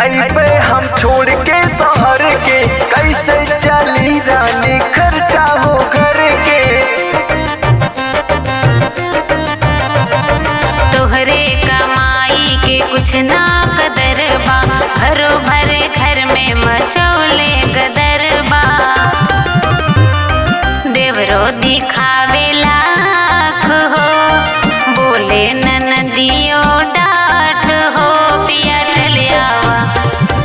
अइबे हम छोड़ के शहर के, कैसे चली रानी खर्चा हो घर के। तोहरे कमाई के कुछ ना कदर बा, भरो भरे घर में मचौले गदर बा। देवरो दिखावे लाख हो, बोले ननदियो डांट हो। पिया चले आवा,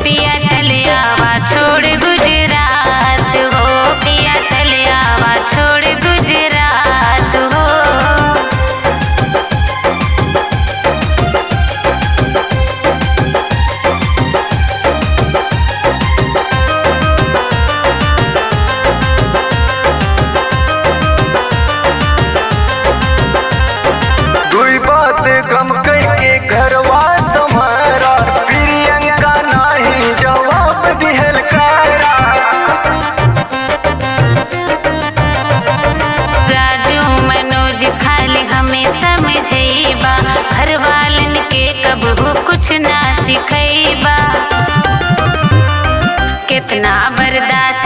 पिया चले आवा छोड़ गुजरात हो। पिया चले आवा छोड़ गुजरात हो। दुई बात गम कई के घरवा सम्हारा, प्रियंका नाही जवाब दिहल कारा। राजू मनोज खाली हमें समझेबा, घर वालन के कबहू कुछ ना सिखैबा। कितना बर्दाश्त